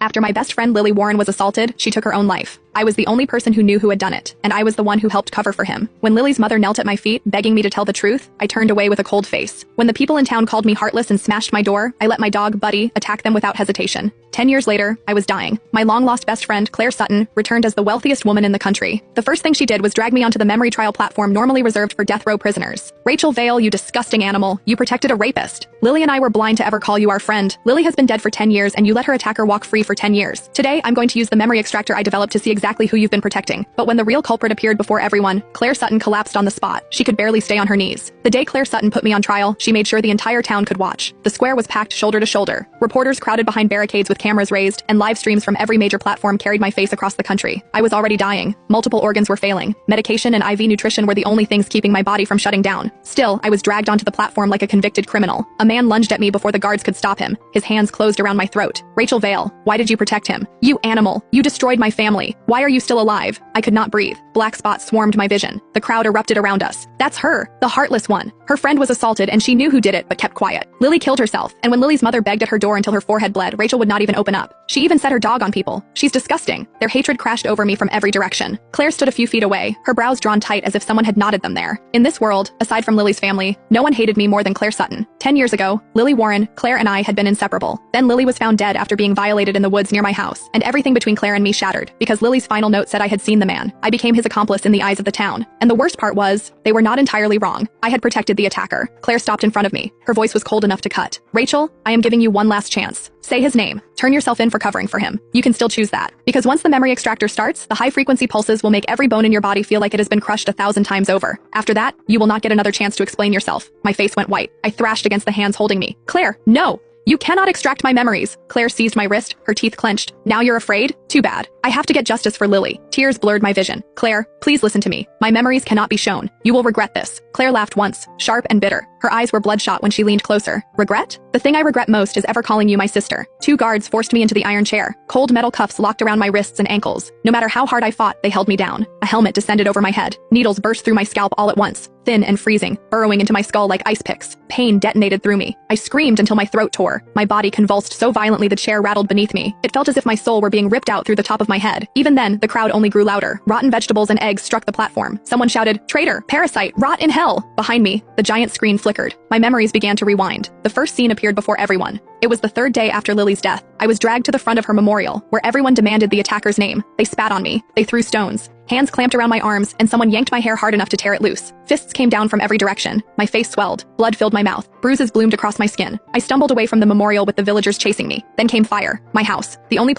After my best friend Lily Warren was assaulted, she took her own life. I was the only person who knew who had done it, and I was the one who helped cover for him. When Lily's mother knelt at my feet, begging me to tell the truth, I turned away with a cold face. When the people in town called me heartless and smashed my door, I let my dog, Buddy, attack them without hesitation. 10 years later, I was dying. My long-lost best friend, Claire Sutton, returned as the wealthiest woman in the country. The first thing she did was drag me onto the memory trial platform normally reserved for death row prisoners. Rachel Vale, you disgusting animal. You protected a rapist. Lily and I were blind to ever call you our friend. Lily has been dead for 10 years and you let her attacker walk free for 10 years. Today, I'm going to use the memory extractor I developed to see exactly who you've been protecting. But when the real culprit appeared before everyone, Claire Sutton collapsed on the spot. She could barely stay on her knees. The day Claire Sutton put me on trial, she made sure the entire town could watch. The square was packed shoulder to shoulder. Reporters crowded behind barricades with cameras raised, and live streams from every major platform carried my face across the country. I was already dying. Multiple organs were failing. Medication and IV nutrition were the only things keeping my body from shutting down. Still, I was dragged onto the platform like a convicted criminal. A man lunged at me before the guards could stop him. His hands closed around my throat. Rachel Vale, why did you protect him? You animal. You destroyed my family. Why are you still alive? I could not breathe. Black spots swarmed my vision. The crowd erupted around us. That's her, the heartless one. Her friend was assaulted and she knew who did it but kept quiet. Lily killed herself, and when Lily's mother begged at her door until her forehead bled, Rachel would not even open up. She even set her dog on people. She's disgusting. Their hatred crashed over me from every direction. Claire stood a few feet away, her brows drawn tight as if someone had knotted them there. In this world, aside from Lily's family, no one hated me more than Claire Sutton. 10 years ago, Lily Warren, Claire and I had been inseparable. Then Lily was found dead after being violated in the woods near my house, and everything between Claire and me shattered, because Lily's final note said I had seen the man. I became his accomplice in the eyes of the town. And the worst part was, they were not entirely wrong. I had protected the attacker. Claire stopped in front of me. Her voice was cold enough to cut. Rachel, I am giving you one last chance. Say his name. Turn yourself in for covering for him. You can still choose that. Because once the memory extractor starts, the high-frequency pulses will make every bone in your body feel like it has been crushed 1,000 times over. After that, you will not get another chance to explain yourself. My face went white. I thrashed against the hands holding me. Claire, no! You cannot extract my memories. Claire seized my wrist, her teeth clenched. Now you're afraid? Too bad. I have to get justice for Lily. Tears blurred my vision. Claire, please listen to me. My memories cannot be shown. You will regret this. Claire laughed once, sharp and bitter. Her eyes were bloodshot when she leaned closer. Regret? The thing I regret most is ever calling you my sister. 2 guards forced me into the iron chair. Cold metal cuffs locked around my wrists and ankles. No matter how hard I fought, they held me down. A helmet descended over my head. Needles burst through my scalp all at once, thin and freezing, burrowing into my skull like ice picks. Pain detonated through me. I screamed until my throat tore. My body convulsed so violently the chair rattled beneath me. It felt as if my soul were being ripped out through the top of my head. Even then, the crowd only grew louder. Rotten vegetables and eggs struck the platform. Someone shouted, "Traitor! Parasite! Rot in hell!" Behind me, the giant screen flickered. My memories began to rewind. The first scene appeared before everyone. It was the 3rd day after Lily's death. I was dragged to the front of her memorial, where everyone demanded the attacker's name. They spat on me. They threw stones. Hands clamped around my arms, and someone yanked my hair hard enough to tear it loose. Fists came down from every direction. My face swelled. Blood filled my mouth. Bruises bloomed across my skin. I stumbled away from the memorial with the villagers chasing me. Then came fire. My house. The only